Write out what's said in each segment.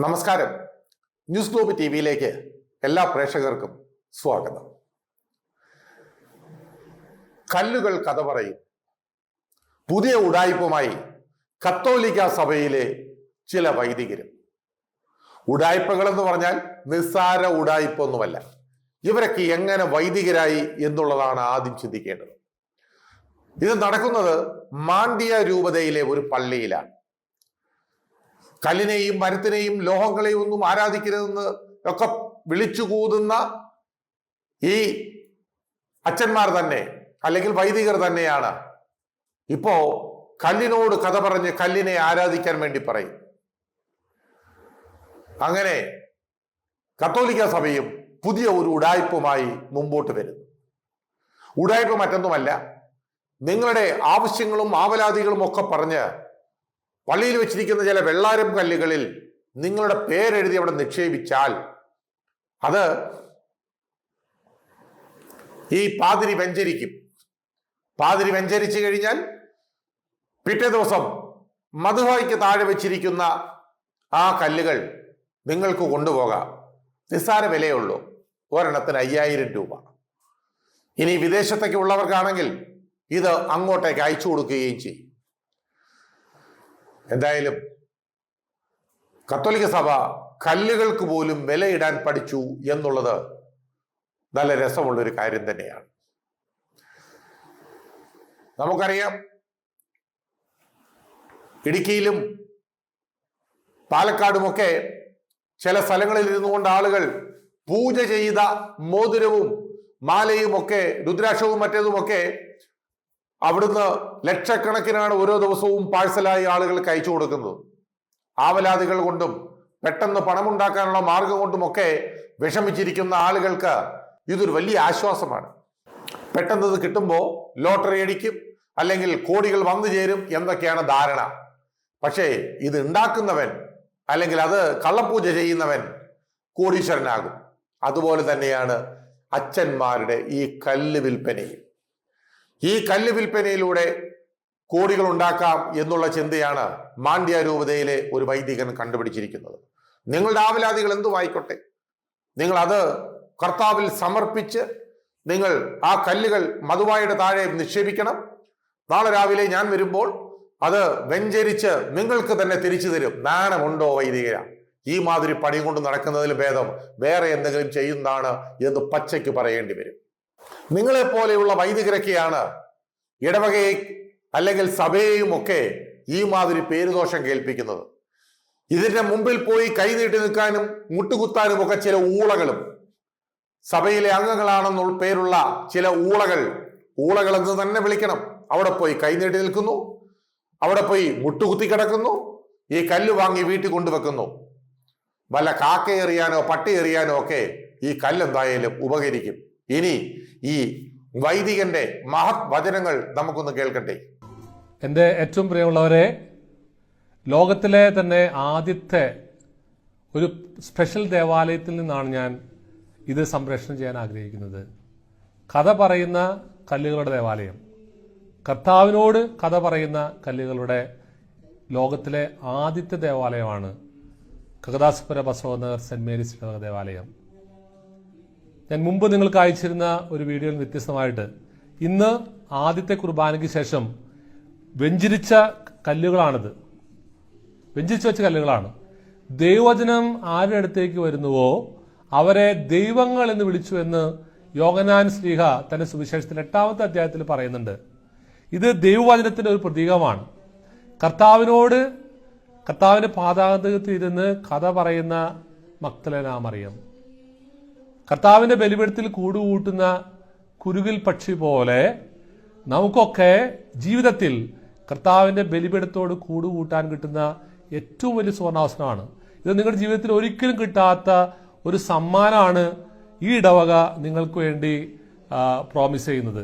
നമസ്കാരം. News globe ടിവിയിലേക്ക് എല്ലാ പ്രേക്ഷകർക്കും സ്വാഗതം. കല്ലുകൾ കഥ പറയും. പുതിയ ഉഡായിപ്പുമായി കത്തോലിക്ക സഭയിലെ ചില വൈദികരും. ഉഡായിപ്പുകൾ എന്ന് പറഞ്ഞാൽ നിസ്സാര ഉഡായിപ്പൊന്നുമല്ല. ഇവരൊക്കെ എങ്ങനെ വൈദികരായി എന്നുള്ളതാണ് ആദ്യം ചിന്തിക്കേണ്ടത്. ഇത് നടക്കുന്നത് മാണ്ഡ്യ രൂപതയിലെ ഒരു പള്ളിയിലാണ്. കല്ലിനെയും മരത്തിനെയും ലോഹങ്ങളെയും ഒന്നും ആരാധിക്കരുതെന്ന് ഒക്കെ വിളിച്ചുകൂതുന്ന ഈ അച്ഛന്മാർ തന്നെ അല്ലെങ്കിൽ വൈദികർ തന്നെയാണ് ഇപ്പോ കല്ലിനോട് കഥ പറഞ്ഞ് കല്ലിനെ ആരാധിക്കാൻ വേണ്ടി പറയും. അങ്ങനെ കത്തോലിക്ക സഭയും പുതിയ ഒരു ഉഡായിപ്പുമായി മുമ്പോട്ട് വരുന്നു. ഉഡായിപ്പ് മറ്റൊന്നുമല്ല, നിങ്ങളുടെ ആവശ്യങ്ങളും ആവലാതികളും ഒക്കെ പറഞ്ഞ് പള്ളിയിൽ വെച്ചിരിക്കുന്ന ചില വെള്ളാരം കല്ലുകളിൽ നിങ്ങളുടെ പേരെഴുതി അവിടെ നിക്ഷേപിച്ചാൽ അത് ഈ പാതിരി വെഞ്ചരിക്കും. പാതിരി വെഞ്ചരിച്ചു കഴിഞ്ഞാൽ പിറ്റേ ദിവസം മധുവായ്ക്ക് താഴെ വെച്ചിരിക്കുന്ന ആ കല്ലുകൾ നിങ്ങൾക്ക് കൊണ്ടുപോകാം. നിസ്സാര വിലയുള്ളൂ, ഒരെണ്ണത്തിന് 5000 രൂപ. ഇനി വിദേശത്തേക്ക് ഉള്ളവർക്കാണെങ്കിൽ ഇത് അങ്ങോട്ടേക്ക് അയച്ചു കൊടുക്കുകയും ചെയ്യും. എന്തായാലും കത്തോലിക്ക സഭ കല്ലുകൾക്ക് പോലും വിലയിടാൻ പഠിച്ചു എന്നുള്ളത് നല്ല രസമുള്ളൊരു കാര്യം തന്നെയാണ്. നമുക്കറിയാം, ഇടുക്കിയിലും പാലക്കാടുമൊക്കെ ചില സ്ഥലങ്ങളിൽ ഇരുന്നു കൊണ്ട് ആളുകൾ പൂജ ചെയ്ത മോതിരവും മാലയും ഒക്കെ രുദ്രാക്ഷവും മറ്റേതുമൊക്കെ അവിടുന്ന് ലക്ഷക്കണക്കിനാണ് ഓരോ ദിവസവും പാഴ്സലായി ആളുകൾക്ക് അയച്ചു കൊടുക്കുന്നത്. ആവലാതികൾ കൊണ്ടും പെട്ടെന്ന് പണമുണ്ടാക്കാനുള്ള മാർഗം കൊണ്ടുമൊക്കെ വിഷമിച്ചിരിക്കുന്ന ആളുകൾക്ക് ഇതൊരു വലിയ ആശ്വാസമാണ്. പെട്ടെന്ന് ഇത് കിട്ടുമ്പോൾ ലോട്ടറി അടിക്കും, അല്ലെങ്കിൽ കോടികൾ വന്നു ചേരും എന്നൊക്കെയാണ് ധാരണ. പക്ഷേ ഇത് ഉണ്ടാക്കുന്നവൻ അല്ലെങ്കിൽ അത് കള്ളപ്പൂജ ചെയ്യുന്നവൻ കോടീശ്വരനാകും. അതുപോലെ തന്നെയാണ് അച്ഛന്മാരുടെ ഈ കല്ല് വിൽപ്പനയും. ഈ കല്ല് വിൽപ്പനയിലൂടെ കോടികൾ ഉണ്ടാക്കാം എന്നുള്ള ചിന്തയാണ് മാണ്ഡ്യ രൂപതയിലെ ഒരു വൈദികൻ കണ്ടുപിടിച്ചിരിക്കുന്നത്. നിങ്ങളുടെ ആവലാതികൾ എന്തുമായിക്കോട്ടെ, നിങ്ങൾ അത് കർത്താവിൽ സമർപ്പിച്ച് നിങ്ങൾ ആ കല്ലുകൾ മധുവായുടെ താഴെ നിക്ഷേപിക്കണം. നാളെ രാവിലെ ഞാൻ വരുമ്പോൾ അത് വെഞ്ചരിച്ച് നിങ്ങൾക്ക് തന്നെ തിരിച്ചു തരും. നാണമുണ്ടോ വൈദികര? ഈ മാതിരി പണി കൊണ്ട് നടക്കുന്നതിൽ ഭേദം വേറെ എന്തെങ്കിലും ചെയ്യുന്നതാണ് എന്ന് പച്ചയ്ക്ക് പറയേണ്ടി വരും. നിങ്ങളെ പോലെയുള്ള വൈദികരൊക്കെയാണ് ഇടവകയെ അല്ലെങ്കിൽ സഭയെയും ഒക്കെ ഈ മാതിരി പേരുദോഷം കേൾപ്പിക്കുന്നത്. ഇതിന്റെ മുമ്പിൽ പോയി കൈനീട്ടി നിൽക്കാനും മുട്ടുകുത്താനും ഒക്കെ ചില ഊളകളും, സഭയിലെ അംഗങ്ങളാണെന്നുള്ള പേരുള്ള ചില ഊളകൾ എന്ന് തന്നെ വിളിക്കണം, അവിടെ പോയി കൈനീട്ടി നിൽക്കുന്നു, അവിടെ പോയി മുട്ടുകുത്തി കിടക്കുന്നു, ഈ കല്ല് വാങ്ങി വീട്ടിൽ കൊണ്ടുവെക്കുന്നു. വല്ല കാക്ക എറിയാനോ പട്ടി എറിയാനോ ഒക്കെ ഈ കല്ലെന്തായാലും ഉപകരിക്കും. ഇനി ഈ വൈദികന്റെ മഹത് വചനങ്ങൾ നമുക്കൊന്ന് കേൾക്കട്ടെ. എൻ്റെ ഏറ്റവും പ്രിയമുള്ളവരെ, ലോകത്തിലെ തന്നെ ആദ്യത്തെ ഒരു സ്പെഷ്യൽ ദേവാലയത്തിൽ നിന്നാണ് ഞാൻ ഇത് സംപ്രേഷണം ചെയ്യാൻ ആഗ്രഹിക്കുന്നത്. കഥ പറയുന്ന കല്ലുകളുടെ ദേവാലയം, കർത്താവിനോട് കഥ പറയുന്ന കല്ലുകളുടെ ലോകത്തിലെ ആദ്യത്തെ ദേവാലയമാണ് കകദാസപുര ബസവനഗർ സെന്റ് മേരീസ് ദേവാലയം. ഞാൻ മുമ്പ് നിങ്ങൾക്ക് അയച്ചിരുന്ന ഒരു വീഡിയോയിൽ വ്യത്യസ്തമായിട്ട് ഇന്ന് ആദ്യത്തെ കുർബാനയ്ക്ക് ശേഷം വെഞ്ചരിച്ച കല്ലുകളാണിത്. വെഞ്ചരിച്ചു വെച്ച കല്ലുകളാണ്. ദൈവവചനം ആരുടെ അടുത്തേക്ക് വരുന്നുവോ അവരെ ദൈവങ്ങൾ എന്ന് വിളിച്ചു എന്ന് യോഹന്നാൻ ശ്ലീഹ തന്റെ സുവിശേഷത്തിൽ 8-ാമത്തെ അധ്യായത്തിൽ പറയുന്നുണ്ട്. ഇത് ദൈവവചനത്തിന്റെ ഒരു പ്രതീകമാണ്. കർത്താവിന്റെ പാദാന്തത്തിൽ ഇരുന്ന് കഥ പറയുന്ന മഗ്ദലേന മറിയം, കർത്താവിന്റെ ബലിപീഠത്തിൽ കൂടുകൂട്ടുന്ന കുരുകിൽ പക്ഷി പോലെ നമുക്കൊക്കെ ജീവിതത്തിൽ കർത്താവിന്റെ ബലിപീഠത്തോട് കൂടുകൂട്ടാൻ കിട്ടുന്ന ഏറ്റവും വലിയ സുവർണാവസരമാണ്. ഇത് നിങ്ങളുടെ ജീവിതത്തിൽ ഒരിക്കലും കിട്ടാത്ത ഒരു സമ്മാനമാണ് ഈ ഇടവക നിങ്ങൾക്ക് വേണ്ടി പ്രോമിസ് ചെയ്യുന്നത്.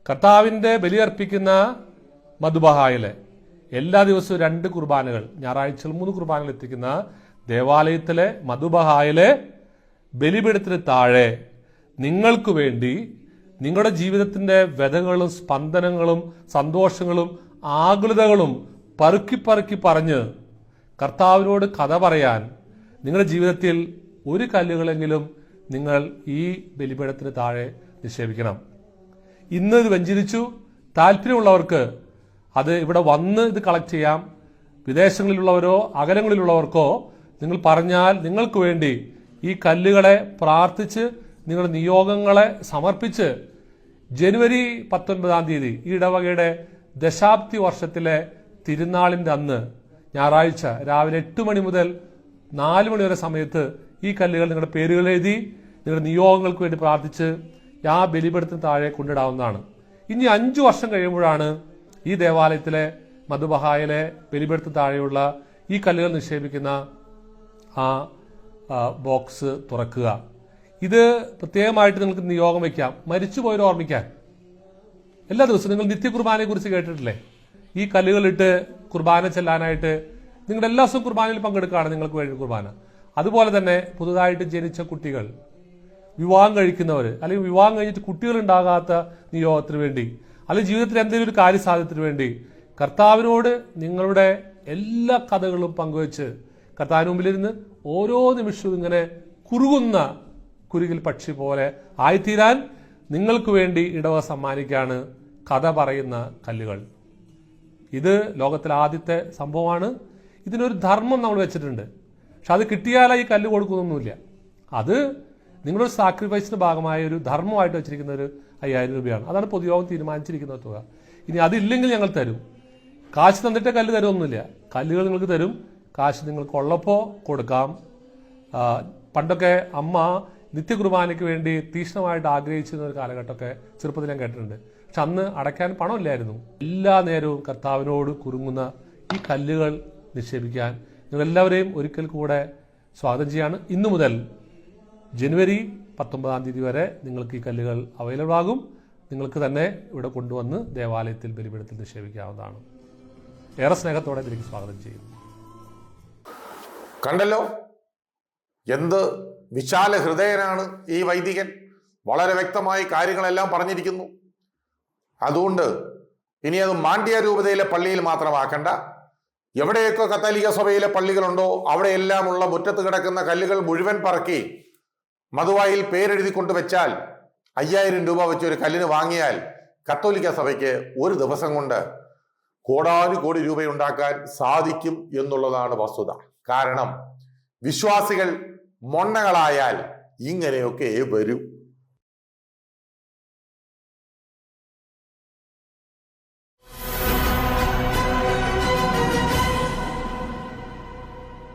കർത്താവിന്റെ ബലിയർപ്പിക്കുന്ന മധുബഹായിലെ എല്ലാ ദിവസവും 2 കുർബാനകൾ, ഞായറാഴ്ചകൾ 3 കുർബാനകൾ എത്തിക്കുന്ന ദേവാലയത്തിലെ മധുബഹായിലെ ബലിപീഠത്തിന് താഴെ നിങ്ങൾക്ക് വേണ്ടി നിങ്ങളുടെ ജീവിതത്തിന്റെ വ്യഥകളും സ്പന്ദനങ്ങളും സന്തോഷങ്ങളും ആകുലതകളും പറുക്കി പറഞ്ഞ് കർത്താവിനോട് കഥ പറയാൻ നിങ്ങളുടെ ജീവിതത്തിൽ ഒരു കല്ലുകളെങ്കിലും നിങ്ങൾ ഈ ബലിപീഠത്തിന് താഴെ നിക്ഷേപിക്കണം. ഇന്ന് ഇത് വെഞ്ചരിച്ചു താല്പര്യമുള്ളവർക്ക് അത് ഇവിടെ വന്ന് ഇത് കളക്ട് ചെയ്യാം. വിദേശങ്ങളിലുള്ളവരോ അകലങ്ങളിലുള്ളവർക്കോ നിങ്ങൾ പറഞ്ഞാൽ നിങ്ങൾക്ക് വേണ്ടി ഈ കല്ലുകളെ പ്രാർത്ഥിച്ച് നിങ്ങളുടെ നിയോഗങ്ങളെ സമർപ്പിച്ച് ജനുവരി 19-ാം തീയതി ഈ ഇടവകയുടെ ദശാബ്ദി വർഷത്തിലെ തിരുനാളിൻ്റെ അന്ന് ഞായറാഴ്ച രാവിലെ 8 മണി മുതൽ 4 മണി വരെ സമയത്ത് ഈ കല്ലുകൾ നിങ്ങളുടെ പേരുകൾ എഴുതി നിങ്ങളുടെ നിയോഗങ്ങൾക്ക് വേണ്ടി പ്രാർത്ഥിച്ച് ആ ബലിപീഠത്തിന് താഴെ കൊണ്ടിടാവുന്നതാണ്. ഇനി 5 വർഷം കഴിയുമ്പോഴാണ് ഈ ദേവാലയത്തിലെ മധുബഹായിലെ ബലിപീഠത്തിന് താഴെയുള്ള ഈ കല്ലുകൾ നിക്ഷേപിക്കുന്ന ആ ബോക്സ് തുറക്കുക. ഇത് പ്രത്യേകമായിട്ട് നിങ്ങൾക്ക് നിയോഗം വയ്ക്കാം, മരിച്ചുപോയവരെ ഓർമ്മിക്കാൻ. എല്ലാ ദിവസവും നിങ്ങൾ നിത്യകുർബാനയെ കുറിച്ച് കേട്ടിട്ടില്ലേ? ഈ കല്ലുകളിട്ട് കുർബാന ചെല്ലാനായിട്ട് നിങ്ങളുടെ എല്ലാ ദിവസവും കുർബാനയിൽ പങ്കെടുക്കുകയാണ് നിങ്ങൾക്ക് വേണ്ടി കുർബാന. അതുപോലെ തന്നെ പുതുതായിട്ട് ജനിച്ച കുട്ടികൾ, വിവാഹം കഴിക്കുന്നവർ, അല്ലെങ്കിൽ വിവാഹം കഴിഞ്ഞിട്ട് കുട്ടികൾ ഉണ്ടാകാത്ത നിയോഗത്തിന് വേണ്ടി, അല്ലെങ്കിൽ ജീവിതത്തിൽ എന്തെങ്കിലും ഒരു കാര്യസാധ്യത്തിന് വേണ്ടി കർത്താവിനോട് നിങ്ങളുടെ എല്ലാ കഥകളും പങ്കുവെച്ച് കർത്താവിന് മുമ്പിലിരുന്ന് ഓരോ നിമിഷവും ഇങ്ങനെ കുറുകുന്ന കുരുകിൽ പക്ഷി പോലെ ആയിത്തീരാൻ നിങ്ങൾക്ക് വേണ്ടി ഇടവക സമ്മാനിക്കുകയാണ് കഥ പറയുന്ന കല്ലുകൾ. ഇത് ലോകത്തിലെ ആദ്യത്തെ സംഭവമാണ്. ഇതിനൊരു ധർമ്മം നമ്മൾ വെച്ചിട്ടുണ്ട്. പക്ഷെ അത് കിട്ടിയാൽ ഈ കല്ല് കൊടുക്കുന്നൊന്നുമില്ല. അത് നിങ്ങളൊരു സാക്രിഫൈസിന്റെ ഭാഗമായ ഒരു ധർമ്മമായിട്ട് വെച്ചിരിക്കുന്ന ഒരു 5000 രൂപയാണ്. അതാണ് പൊതുയോഗം തീരുമാനിച്ചിരിക്കുന്ന തുക. ഇനി അതില്ലെങ്കിൽ ഞങ്ങൾ തരും. കാശ് തന്നിട്ട് കല്ല് തരുമൊന്നുമില്ല. കല്ലുകൾ നിങ്ങൾക്ക് തരും. കാശ് നിങ്ങൾക്ക് ഉള്ളപ്പോൾ കൊടുക്കാം. പണ്ടൊക്കെ അമ്മ നിത്യകുർബാനയ്ക്ക് വേണ്ടി തീക്ഷ്ണമായിട്ട് ആഗ്രഹിച്ചിരുന്ന ഒരു കാലഘട്ടമൊക്കെ ചെറുപ്പത്തിൽ ഞാൻ കേട്ടിട്ടുണ്ട്. പക്ഷെ അന്ന് അടയ്ക്കാൻ പണമില്ലായിരുന്നു. എല്ലാ നേരവും കർത്താവിനോട് കുറുങ്ങുന്ന ഈ കല്ലുകൾ നിക്ഷേപിക്കാൻ നിങ്ങളെല്ലാവരെയും ഒരിക്കൽ കൂടെ സ്വാഗതം ചെയ്യാണ്. ഇന്നു മുതൽ ജനുവരി 19-ാം തീയതി വരെ നിങ്ങൾക്ക് ഈ കല്ലുകൾ അവൈലബിൾ ആകും. നിങ്ങൾക്ക് തന്നെ ഇവിടെ കൊണ്ടുവന്ന് ദേവാലയത്തിൽ ബലിപീഠത്തിൽ നിക്ഷേപിക്കാവുന്നതാണ്. ഏറെ സ്നേഹത്തോടെ ഇതിലേക്ക് സ്വാഗതം ചെയ്യുന്നു. കണ്ടല്ലോ, എന്ത് വിശാല ഹൃദയനാണ് ഈ വൈദികൻ. വളരെ വ്യക്തമായി കാര്യങ്ങളെല്ലാം പറഞ്ഞിരിക്കുന്നു. അതുകൊണ്ട് ഇനി അത് മാണ്ഡ്യ രൂപതയിലെ പള്ളിയിൽ മാത്രമാക്കണ്ട. എവിടെയൊക്കെ കത്തോലിക്ക സഭയിലെ പള്ളികളുണ്ടോ അവിടെയെല്ലാം ഉള്ള മുറ്റത്ത് കിടക്കുന്ന കല്ലുകൾ മുഴുവൻ പറക്കി മധുവായിൽ പേരെഴുതി കൊണ്ടുവച്ചാൽ 5000 രൂപ വെച്ച് ഒരു കല്ലിന് വാങ്ങിയാൽ കത്തോലിക്ക സഭയ്ക്ക് ഒരു ദിവസം കൊണ്ട് കോടാനുകോടി രൂപയുണ്ടാക്കാൻ സാധിക്കും എന്നുള്ളതാണ് വസ്തുത. കാരണം വിശ്വാസികൾ മൊണ്ണകളായാൽ ഇങ്ങനെയൊക്കെ വരും.